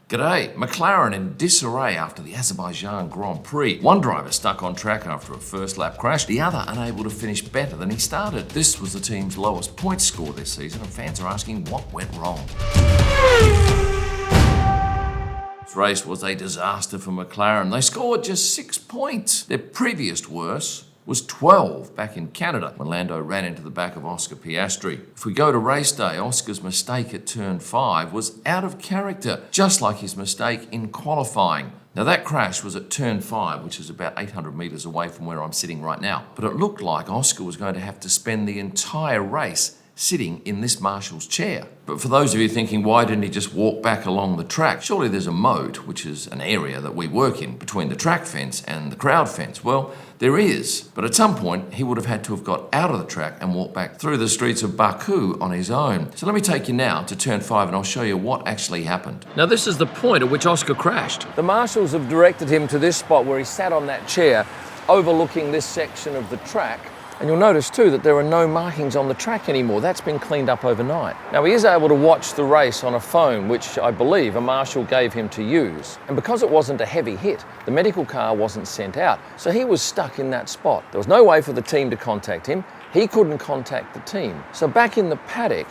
G'day. McLaren in disarray after the Azerbaijan Grand Prix. One driver stuck on track after a first lap crash, the other unable to finish better than he started. This was the team's lowest points score this season, and fans are asking what went wrong. This race was a disaster for McLaren. They scored just 6 points. Their previous worst was 12 back in Canada when Lando ran into the back of Oscar Piastri. If we go to race day, Oscar's mistake at turn 5 was out of character, just like his mistake in qualifying. Now that crash was at turn 5, which is about 800 metres away from where I'm sitting right now. But it looked like Oscar was going to have to spend the entire race sitting in this marshal's chair. But for those of you thinking, why didn't he just walk back along the track? Surely there's a moat, which is an area that we work in, between the track fence and the crowd fence. Well, there is. But at some point, he would have had to have got out of the track and walked back through the streets of Baku on his own. So let me take you now to turn 5 and I'll show you what actually happened. Now this is the point at which Oscar crashed. The marshals have directed him to this spot where he sat on that chair, overlooking this section of the track. And you'll notice too that there are no markings on the track anymore. That's been cleaned up overnight. Now he is able to watch the race on a phone, which I believe a marshal gave him to use. And because it wasn't a heavy hit, the medical car wasn't sent out. So he was stuck in that spot. There was no way for the team to contact him. He couldn't contact the team. So back in the paddock,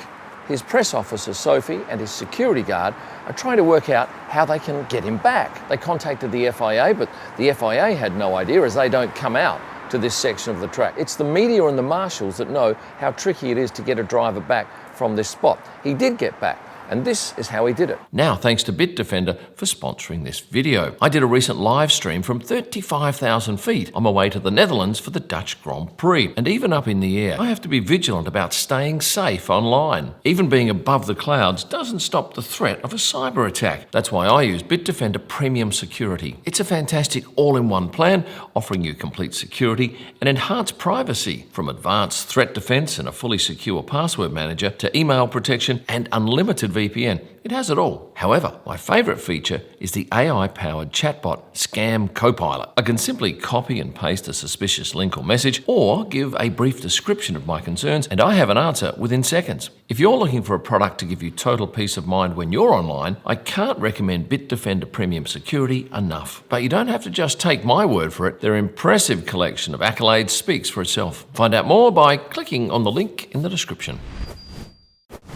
his press officer, Sophie, and his security guard are trying to work out how they can get him back. They contacted the FIA, but the FIA had no idea as they don't come out to this section of the track. It's the media and the marshals that know how tricky it is to get a driver back from this spot. He did get back, and this is how he did it. Now, thanks to Bitdefender for sponsoring this video. I did a recent live stream from 35,000 feet on my way to the Netherlands for the Dutch Grand Prix. And even up in the air, I have to be vigilant about staying safe online. Even being above the clouds doesn't stop the threat of a cyber attack. That's why I use Bitdefender Premium Security. It's a fantastic all-in-one plan offering you complete security and enhanced privacy, from advanced threat defense and a fully secure password manager to email protection and unlimited VPN. It has it all. However, my favourite feature is the AI-powered chatbot Scam Copilot. I can simply copy and paste a suspicious link or message, or give a brief description of my concerns, and I have an answer within seconds. If you're looking for a product to give you total peace of mind when you're online, I can't recommend Bitdefender Premium Security enough. But you don't have to just take my word for it. Their impressive collection of accolades speaks for itself. Find out more by clicking on the link in the description.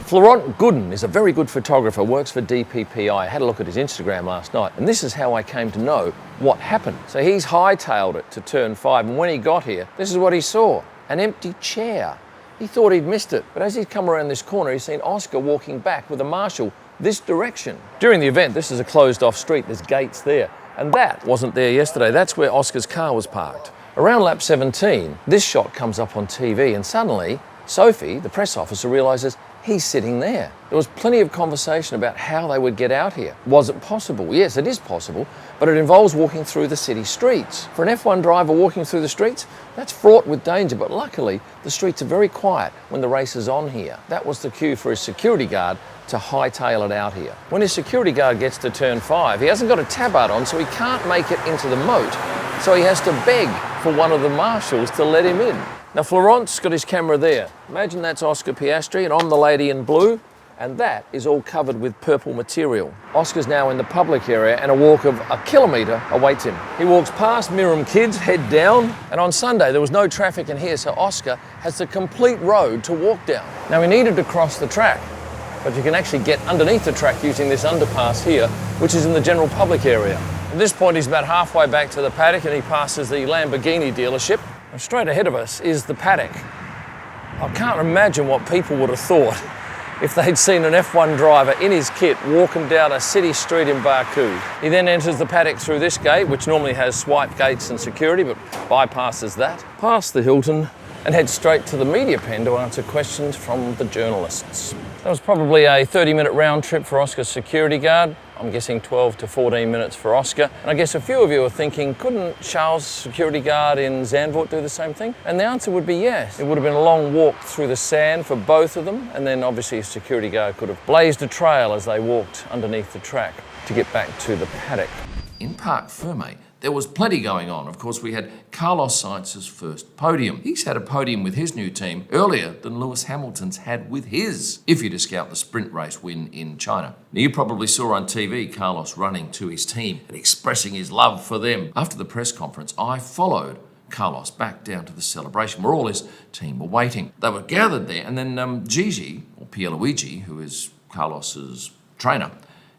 Florent Gooden is a very good photographer, works for DPPI. I had a look at his Instagram last night, and this is how I came to know what happened. So he's hightailed it to turn 5, and when he got here, this is what he saw: an empty chair. He thought he'd missed it, but as he'd come around this corner, he's seen Oscar walking back with a marshal this direction. During the event, this is a closed-off street, there's gates there, and that wasn't there yesterday. That's where Oscar's car was parked. Around lap 17, this shot comes up on TV, and suddenly, Sophie, the press officer, realises he's sitting there. There was plenty of conversation about how they would get out here. Was it possible? Yes, it is possible, but it involves walking through the city streets. For an F1 driver walking through the streets, that's fraught with danger, but luckily the streets are very quiet when the race is on here. That was the cue for his security guard to hightail it out here. When his security guard gets to turn 5, he hasn't got a tabard on, so he can't make it into the moat. So he has to beg for one of the marshals to let him in. Now Florent's got his camera there. Imagine that's Oscar Piastri, and I'm the lady in blue, and that is all covered with purple material. Oscar's now in the public area, and a walk of 1 kilometre awaits him. He walks past Miram Kids, head down, and on Sunday there was no traffic in here, so Oscar has the complete road to walk down. Now he needed to cross the track, but you can actually get underneath the track using this underpass here, which is in the general public area. At this point he's about halfway back to the paddock, and he passes the Lamborghini dealership. And straight ahead of us is the paddock. I can't imagine what people would have thought if they'd seen an F1 driver in his kit walking down a city street in Baku. He then enters the paddock through this gate, which normally has swipe gates and security, but bypasses that, past the Hilton, and heads straight to the media pen to answer questions from the journalists. That was probably a 30-minute round trip for Oscar's security guard. I'm guessing 12 to 14 minutes for Oscar. And I guess a few of you are thinking, couldn't Charles' security guard in Zandvoort do the same thing? And the answer would be yes. It would have been a long walk through the sand for both of them, and then obviously a security guard could have blazed a trail as they walked underneath the track to get back to the paddock. in Parc Fermé, there was plenty going on. Of course, we had Carlos Sainz's first podium. He's had a podium with his new team earlier than Lewis Hamilton's had with his, if you discount the sprint race win in China. Now, you probably saw on TV Carlos running to his team and expressing his love for them. After the press conference, I followed Carlos back down to the celebration where all his team were waiting. They were gathered there, and then Gigi, or Pierluigi, who is Carlos's trainer,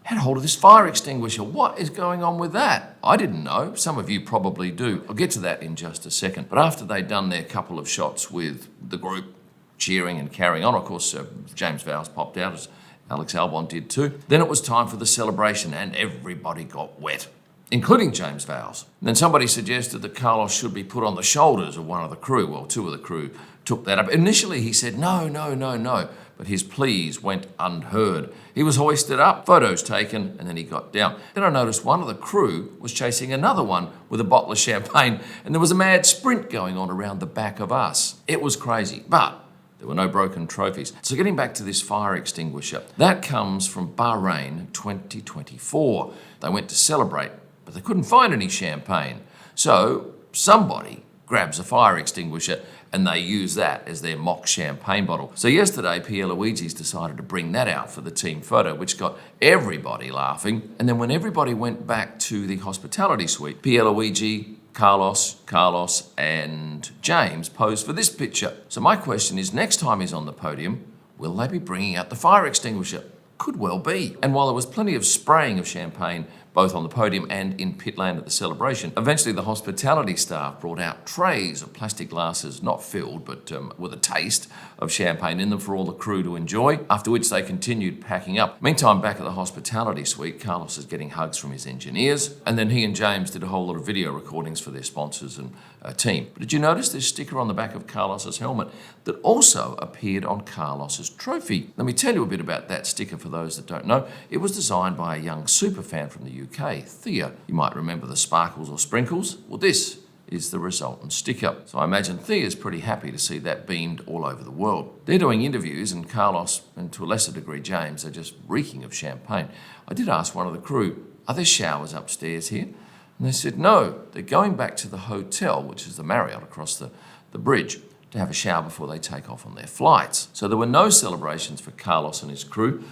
had hold of this fire extinguisher. What is going on with that? I didn't know. Some of you probably do. I'll get to that in just a second. But after they'd done their couple of shots with the group cheering and carrying on, of course, James Vowles popped out, as Alex Albon did too. Then it was time for the celebration, and everybody got wet, including James Vowles. Then somebody suggested that Carlos should be put on the shoulders of one of the crew. Well, two of the crew took that up. Initially, he said, no. But his pleas went unheard. He was hoisted up, photos taken, and then he got down. Then I noticed one of the crew was chasing another one with a bottle of champagne, and there was a mad sprint going on around the back of us. It was crazy, but there were no broken trophies. So getting back to this fire extinguisher, that comes from Bahrain 2024. They went to celebrate, but they couldn't find any champagne. So somebody grabs a fire extinguisher and they use that as their mock champagne bottle. So yesterday, Pierluigi's decided to bring that out for the team photo, which got everybody laughing. And then when everybody went back to the hospitality suite, Pierluigi, Carlos, and James posed for this picture. So my question is, next time he's on the podium, will they be bringing out the fire extinguisher? Could well be. And while there was plenty of spraying of champagne both on the podium and in pit lane at the celebration, eventually the hospitality staff brought out trays of plastic glasses, not filled, but with a taste of champagne in them for all the crew to enjoy, after which they continued packing up. Meantime, back at the hospitality suite, Carlos is getting hugs from his engineers, and then he and James did a whole lot of video recordings for their sponsors and team. But did you notice this sticker on the back of Carlos's helmet that also appeared on Carlos's trophy? Let me tell you a bit about that sticker for those that don't know. It was designed by a young superfan from the UK, Thea. You might remember the sparkles or sprinkles. Well, this is the resultant sticker. So I imagine Thea's pretty happy to see that beamed all over the world. They're doing interviews, and Carlos, and to a lesser degree James, are just reeking of champagne. I did ask one of the crew, are there showers upstairs here? And they said no, they're going back to the hotel, which is the Marriott across the bridge, to have a shower before they take off on their flights. So there were no celebrations for Carlos and his crew.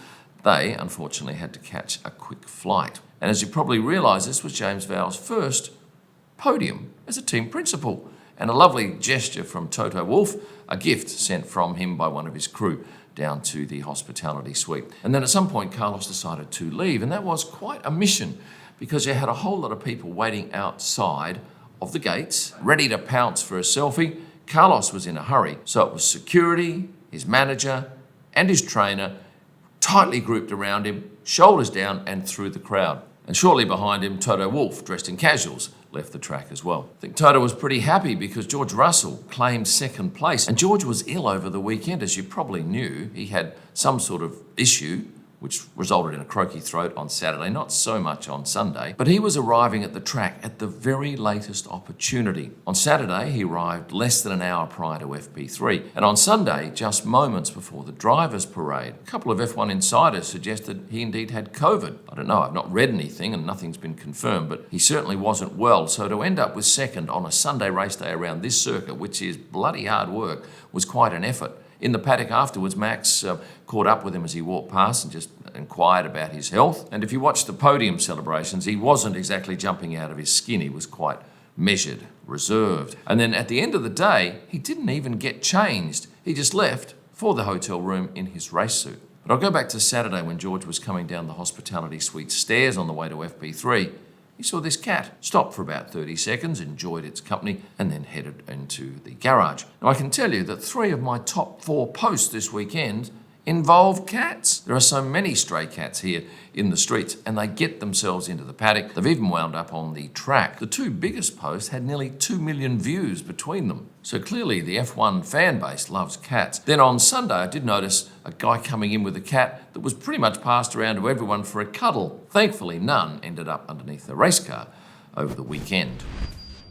They, unfortunately, had to catch a quick flight. And as you probably realise, this was James Vowles' first podium as a team principal. And a lovely gesture from Toto Wolff, a gift sent from him by one of his crew down to the hospitality suite. And then at some point, Carlos decided to leave, and that was quite a mission, because you had a whole lot of people waiting outside of the gates, ready to pounce for a selfie. Carlos was in a hurry, so it was security, his manager, and his trainer tightly grouped around him, shoulders down and through the crowd. And shortly behind him, Toto Wolff, dressed in casuals, left the track as well. I think Toto was pretty happy because George Russell claimed second place. And George was ill over the weekend, as you probably knew. He had some sort of issue which resulted in a croaky throat on Saturday, not so much on Sunday. But he was arriving at the track at the very latest opportunity. On Saturday, he arrived less than an hour prior to FP3. And on Sunday, just moments before the drivers' parade, a couple of F1 insiders suggested he indeed had COVID. I don't know, I've not read anything and nothing's been confirmed, but he certainly wasn't well. So to end up with second on a Sunday race day around this circuit, which is bloody hard work, was quite an effort. In the paddock afterwards, Max caught up with him as he walked past and just inquired about his health. And if you watch the podium celebrations, he wasn't exactly jumping out of his skin. He was quite measured, reserved. And then at the end of the day, he didn't even get changed. He just left for the hotel room in his race suit. But I'll go back to Saturday when George was coming down the hospitality suite stairs on the way to FP3. He saw this cat, stopped for about 30 seconds, enjoyed its company, and then headed into the garage. Now, I can tell you that 3 of my top 4 posts this weekend involve cats. There are so many stray cats here in the streets, and they get themselves into the paddock. They've even wound up on the track. The 2 biggest posts had nearly 2 million views between them. So clearly the F1 fan base loves cats. Then on Sunday, I did notice a guy coming in with a cat that was pretty much passed around to everyone for a cuddle. Thankfully, none ended up underneath the race car over the weekend.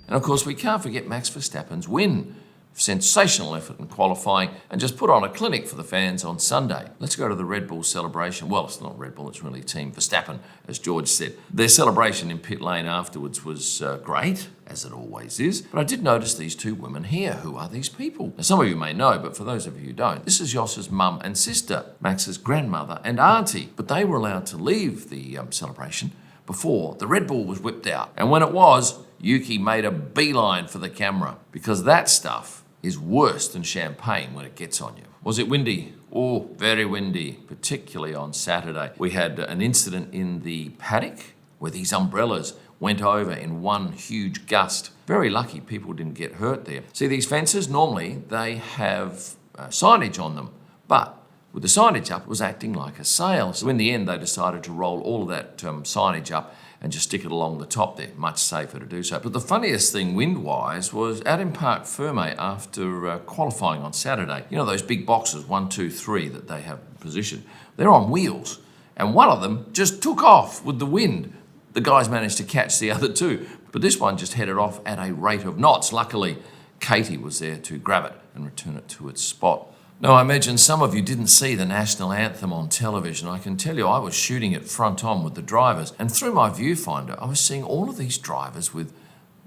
And of course, we can't forget Max Verstappen's win. sensational effort in qualifying and just put on a clinic for the fans on Sunday. Let's go to the Red Bull celebration. Well, it's not Red Bull, it's really Team Verstappen, as George said. Their celebration in pit lane afterwards was great, as it always is. But I did notice these two women here. Who are these people? Now, some of you may know, but for those of you who don't, this is Jos's mum and sister, Max's grandmother and auntie. But they were allowed to leave the celebration before the Red Bull was whipped out. And when it was, Yuki made a beeline for the camera, because that stuff is worse than champagne when it gets on you. Was it windy? Oh, very windy, particularly on Saturday. We had an incident in the paddock where these umbrellas went over in one huge gust. Very lucky people didn't get hurt there. See, these fences, normally they have signage on them, but with the signage up, it was acting like a sail. So in the end, they decided to roll all of that signage up and just stick it along the top there. Much safer to do so. But the funniest thing wind-wise was out in Parc Fermé after qualifying on Saturday. You know those big boxes, 1, 2, 3, that they have positioned? They're on wheels. And one of them just took off with the wind. The guys managed to catch the other two. But this one just headed off at a rate of knots. Luckily, Katie was there to grab it and return it to its spot. Now, I imagine some of you didn't see the national anthem on television. I can tell you I was shooting it front on with the drivers, and through my viewfinder, I was seeing all of these drivers with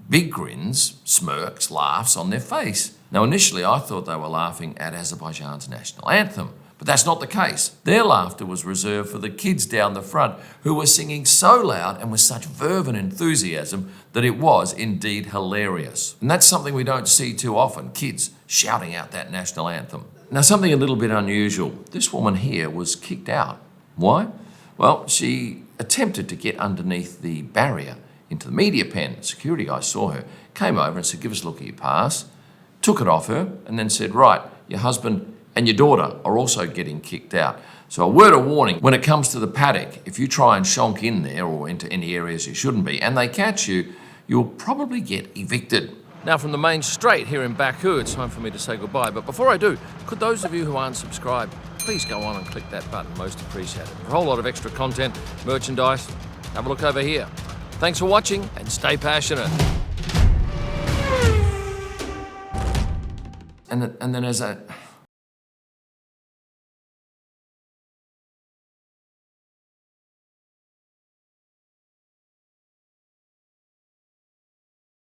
big grins, smirks, laughs on their face. Now, initially, I thought they were laughing at Azerbaijan's national anthem, but that's not the case. Their laughter was reserved for the kids down the front, who were singing so loud and with such verve and enthusiasm that it was indeed hilarious. And that's something we don't see too often, kids shouting out that national anthem. Now, something a little bit unusual. This woman here was kicked out. Why? Well, she attempted to get underneath the barrier into the media pen. The security guy saw her, came over and said, "Give us a look at your pass," took it off her, and then said, "Right, your husband and your daughter are also getting kicked out. So a word of warning, when it comes to the paddock, if you try and shonk in there or into any areas you shouldn't be, and they catch you, you'll probably get evicted." Now from the main straight here in Baku, it's time for me to say goodbye. But before I do, could those of you who aren't subscribed, please go on and click that button, most appreciated. For a whole lot of extra content, merchandise, have a look over here. Thanks for watching and stay passionate. And then as a